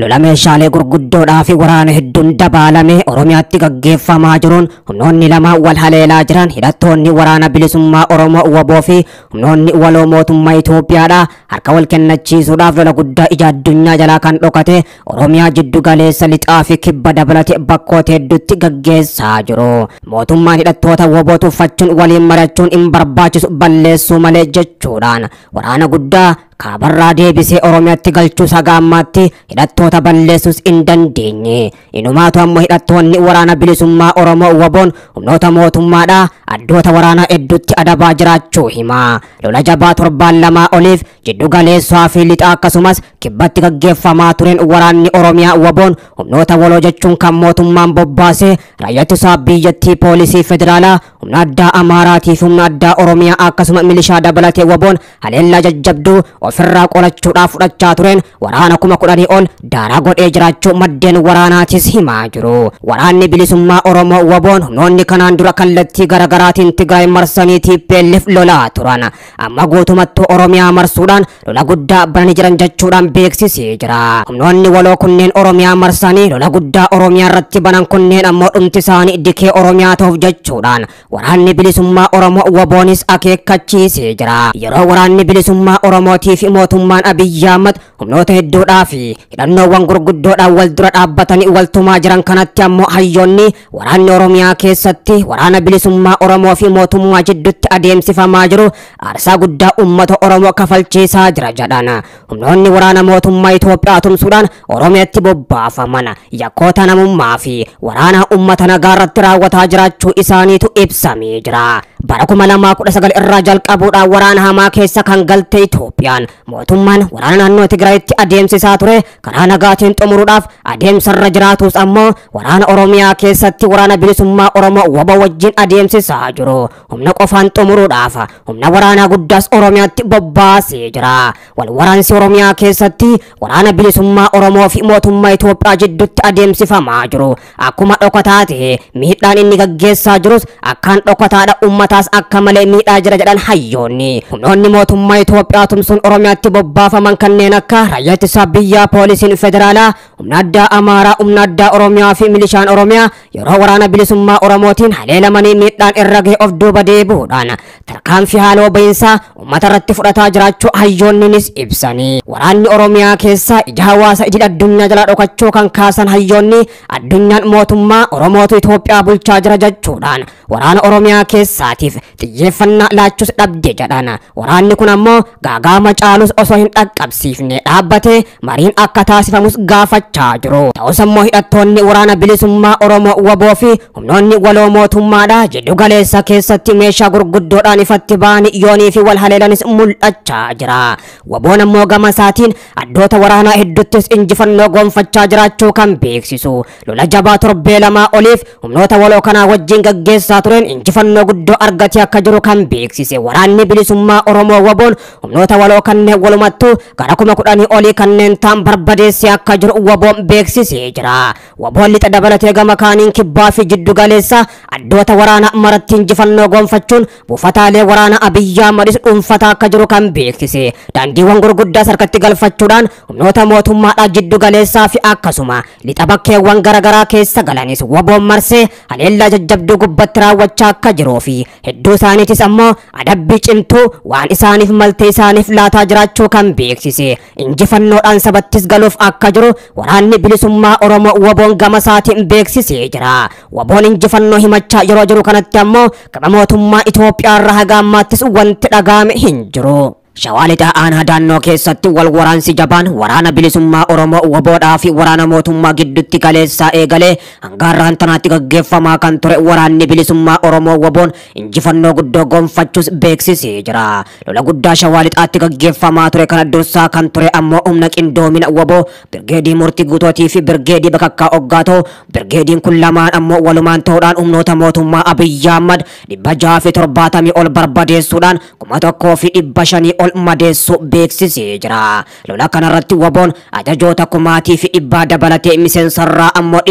lola meeshaalee gurguddoodhaa fi waraana hedduun dabaalame Oromiyaatti gaggeeffamaa jiruun humnoonni lama wal haleelaa jiran hidhattoonni waraana bilisummaa Oromoo WBO fi humnoonni waloo mootummaa Itoophiyaadha harka wal kennachiisuudhaaf lola guddaa ija addunyaa jalaa kan dhokate Oromiyaa jiddu galeessa lixaa fi kibba dabalate bakkoota hedduutti gaggeessaa jiru. Mootummaan hidhattoota WBO tuffachuun waliin mari'achuun hin barbaachisu balleessuu malee jechuudhaan waraana guddaa kabarraa deebisee Oromiyaatti galchuu sagaammaatti hidhattoota balleessuus hin dandeenye. Inumaatu ammoo hidhattoonni waraana bilisummaa Oromoo WBO'n humnoota mootummaadha addoota waraanaa hedduutti adabaa jiraachuu hima. Lola jabaa torbaan lamaa oliif jiddu galeessaa fi lixaa akkasumas kibbatti gaggeeffamaa tureen waraanni Oromiyaa WBO'n humnoota waloo jechuun kan mootummaan bobbaase raayyaa ittisa biyyattii poolisii federaalaa humna addaa Amaaraatii fi humna addaa Oromiyaa akkasuma milishaa dabalatee WBO'n haleellaa jajjabduu ofirraa qolachuudhaaf fudhachaa tureen waraana 10,000 ol daaraa godhee jiraachuu maddeen waraanaatis himaa jiru. Waraanni bilisummaa Oromoo WBO'n humnoonni kanaan dura kallattii garaagaraatiin Tigraay marsanii TPLF lolaa turan amma guutumatti Oromiyaa marsuudhaan lola guddaa bananii jiran jechuudhaan beeksisee jira. Humnoonni waloo kunneen Oromiyaa marsanii lola guddaa Oromiyaa irratti banan kunneen ammoo dhumti isaanii dikee Oromiyaa ta'uuf jechuudhaan waraanni bilisummaa Oromoo WBO'nis akeekkachiisee jira. Yeroo waraanni bilisummaa Oromootii fi mootummaan Abiyyi Ahmad humnoota hedduudhaa fi hidhannoowwan gurguddoodhaan wal dura dhaabbatanii waltumaa jiran kanatti ammoo hayyoonni waraanni Oromiyaa keessatti waraana bilisummaa Oromoo fi mootummaa jidduutti adeemsifamaa jiru aarsaa guddaa uummata Oromoo kafalchiisaa jira jedhan. Humnoonni waraana mootummaa Itoophiyaa tumsuudhaan Oromiyaatti bobbaafaman yakkoota namummaa fi waraana uummata nagaa irratti raawwataa jiraachuu isaaniitu ibsamee jira. Bara 2019 irraa jalqabuudhaan waraana hamaa keessa kan galte Itoophiyaan mootummaan waraana naannoo Tigraayitti adeemsisaa ture karaa nagaatiin xumuruudhaaf adeemsarra jiraatus ammoo waraana Oromiyaa keessatti waraana bilisummaa Oromoo WBO wajjin adeemsisaa jiru. Humna qofaan xumuruudhaaf humna waraanaa guddaas Oromiyaatti bobbaasee jira. Wal waraansi Oromiyaa keessatti waraana bilisummaa Oromoo fi mootummaa Itoophiyaa jidduutti adeemsifamaa jiru akkuma dhokataa ta'e miidhaan inni gaggeessaa jirus akkaan dhokataadha ummataas akka malee miidhaa jira jedhan hayyoonni. Humnoonni mootummaa Itoophiyaa tumsuun Oromiyaatti bobbaafaman kanneen akka raayyaa ittisa biyyaa poolisiin federaalaa humna addaa Amaaraa humna addaa Oromiyaa fi milishaan Oromiyaa yeroo waraana bilisummaa Oromootiin haleelamanii miidhaan irra ga'e of duuba deebi'uudhaan tarkaanfii haaloo ba'iinsaa uummata irratti fudhataa jiraachuu hayyoonnis ibsanii. Waraanni Oromiyaa keessa ija hawaasa idil addunyaa jalaa dhokachuu kan kaasan hayyoonni addunyaan mootummaa Oromootu Itoophiyaa bulchaa jira jechuudhaan waraana Oromiyaa keessaatiif xiyyeeffannaa laachuus dhabde jedhan. Waraanni kun ammoo gaagaama caalus osoo hin dhaqqabsiifne dhaabbatee mariin akka taasifamus gaafachaa jiru. Ta'us ammoo hidhattoonni waraana bilisummaa Oromoo WBO fi humnoonni waloo mootummaadha jiddu galeessa keessatti meeshaa gurguddoodhaan ifatti ba'anii yoonii fi wal haleelanis mul'achaa jira. WBO'n ammoo gama isaatiin addoota waraanaa hedduuttis injifannoo gonfachaa jiraachuu kan beeksisu. Lola jabaa torbee lamaa oliif humnoota waloo kanaa wajjin gaggeessaa tureen injifannoo guddoo argatee akka jiru kan beeksise. Waraanni bilisummaa Oromoo WBO'n humnoota waloo kanneen walumattuu gara 10,000 olii kanneen ta'an barbadeessee akka jiru WBO'n beeksisee jira. WBO'n lixa dabalatee gama kaaniin kibbaa fi jiddu galeessa addoota waraanaa maratti injifannoo gonfachuun buufataalee waraanaa Abiyyi Ahmadis dhuunfataa akka jiru kan beeksise. Daandiiwwan gurguddaa harkatti galfachuudhaan humnoota mootummaadhaa jiddu galeessaa fi akkasuma lixa bakkeewwan garaagaraa keessa galanis WBO'n marsee haleellaa jajjabduu gubbatti raawwachaa akka jiruu fi hedduu isaaniitis ammoo adabbii cimtuu waan isaaniif maltee isaaniif laataa jiraachuu kan beeksise. Injifannoodhaan sabattis galuuf akka jiru waraanni bilisummaa Oromoo WBO'n gama isaatiin beeksisee jira. WBO'n injifannoo himachaa yeroo jiru kanatti ammoo gama mootummaa Itoophiyaa irraa haga ammaattis wanti dhaga'ame hin jiru. Shawaa lixaa aanaa daannoo keessatti wal waraansi jabaan waraana bilisummaa Oromoo WBO'dhaa fi waraana mootummaa gidduutti galeessaa eegalee hanga har'aan tanaatti gaggeeffamaa kan ture waraanni bilisummaa Oromoo WBO'n injifannoo guddoo gonfachuus beeksisee jira. Lola guddaa shawaa lixaatti gaggeeffamaa ture kana dursaa kan ture ammoo humna qindoomina WBO birgeedii murtii guutootii fi birgeedii bakakkaa oggaatoo. Birgeediin kun lamaan ammoo walumaan ta'uudhaan humnoota mootummaa Abiyyi Ahmad 670 ol barbadeessuudhaan 1,500 ol madeessu beeksisee jira. Lola kanarratti waboon ajajoota kumaatii fi dhibbaa dabalatee miseensarraa ammoo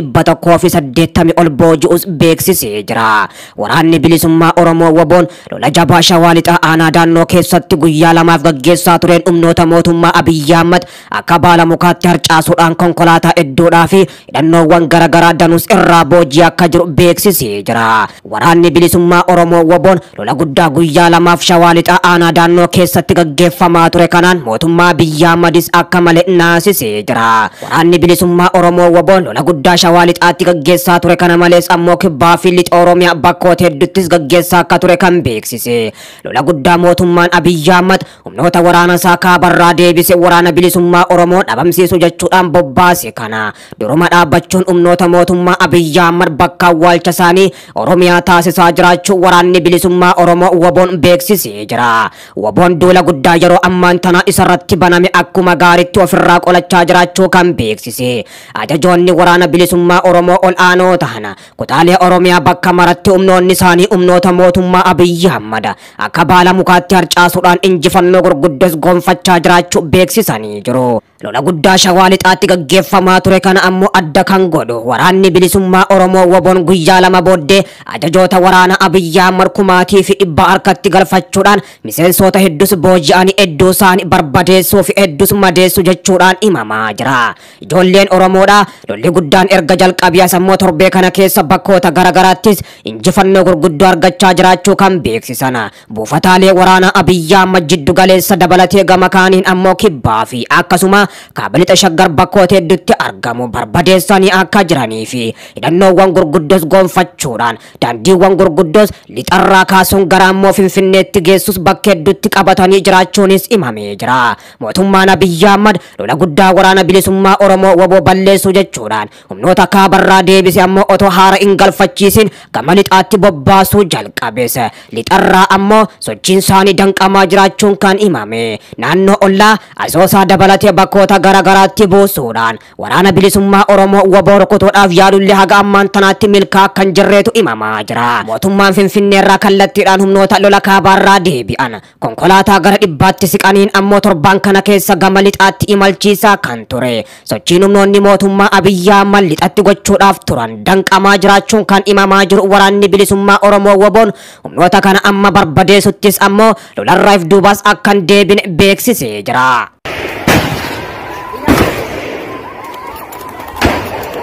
180 ol booji'us beeksisee jira. Waraanni bilisummaa Oromoo waboon lola jabaa Shawaa Lixaa aanaa daannoo keessatti guyyaa lamaaf gaggeessaa tureen humnoota mootummaa Abiyyi Ahmad akka baala mukaatti harcaasuudhaan konkolaataa hedduudhaa fi hidhannoowwan garaagaraa danus irraa boojii akka jiru beeksisee jira. Waraanni bilisummaa Oromoo waboon lola guddaa guyyaa lamaaf Shawaa Lixaa aanaa daannoo keessatti gaggeeffamaa ture kanaan mootummaa Abiyyi Ahmadis akka malee naasisee jira. Waraanni bilisummaa Oromoo waboon lola guddaa Shawaa Lixaatti gaggeessaa ture kana malees ammoo kibbaa fi lixa Oromiyaa bakkoota hedduuttis gaggeessaa akka ture kan beeksise. Lola guddaa mootummaan Abiyyi Ahmad humnoota waraana isaa kaabarraa deebise waraana bilisummaa Oromoo dhabamsiisu jechuudhaan bobbaase kana duruma dhaabbachuun humnoota mootummaa Abiyyi Ahmad bakka awwaalcha isaanii Oromiyaa taasisaa jiraachuu waraanni bilisummaa Oromoo waboon beeksisee jira. Waboon duula guddaa yeroo ammaan tana isarratti baname akkuma gaariitti ofirraa qolachaa jiraachuu kan beeksise. Ajajoonni waraana bilisummaa Oromoo ol aanoo ta'an kutaalee Oromiyaa bakka maratti humnoonni isaanii humnoota mootummaa Abiyyi Ahmad akka baala mukaatti harcaasuudhaan injifannoo gurguddoos gonfachaa jiraachuu beeksisanii jiru. Lola guddaa Shawaa Lixaatti gaggeeffamaa ture kana ammoo adda kan godhu waraanni bilisummaa Oromoo waboon guyyaa lama booddee ajajoota waraana Abiyyi Ahmad kumaatii fi dhibbaa harkatti galfachuudhaan miseensota hedduus booji'anii hedduu isaanii barbadeessuu fi hedduus madeessu jechuudhaan himamaa jira. Ijoolleen Oromoodhaa lolli guddaan erga jalqabee ammoo torbee kana keessa bakkoota garaagaraattis injifannoo gurguddoo argachaa jiraachuu kan beeksisan. Buufataalee waraana Abiyyi Ahmad jiddu galeessa dabalatee gama kaaniin ammoo kibbaa fi akkasuma kaaba lixa Shaggar bakkoota hedduutti argamu barbadeessanii akka jiranii fi hidhannoowwan gurguddoos gonfachuudhaan daandiiwwan gurguddoos lixarraa kaasuun gara ammoo Finfinneetti geessus bakka hedduutti qabatanii jiraachuunis himamee jira. Mootummaan Abiyyi Ahmad lola guddaa waraana bilisummaa Oromoo waboo balleessuu jechuudhaan humnoota kaabarraa deebise ammoo otoo haara hin galfachiisin gama lixaatti bobbaasuu jalqabes. Lixarraa ammoo sochiin isaanii danqamaa jiraachuun kan himame. Naannoo ollaa Asoosaa dabalatee bakkoota garaagaraatti buusuudhaan waraana bilisummaa Oromoo waboo rukutuudhaaf yaalullee haga ammaan tanaatti milkaa kan jirreetu himamaa jira. Mootummaan Finfinneerraa kallattiidhaan humnoota lola kaabarraa deebi'an konkolaataa gara 100tti siqaniin ammoo torbaan kana keessa gama lixaatti imalchiisaa kan ture. Sochiin humnoonni mootummaa Abiyyi Ahmad lixatti gochuudhaaf turan danqamaa jiraachuun kan himamaa jiru waraanni bilisummaa Oromoo waboon humnoota kana amma barbadeessuttis ammoo lolarraaf duubas akkan deebine beeksisee jira.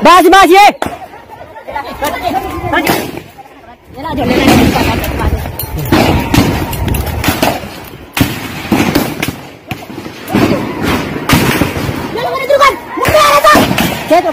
Basi basi Jadi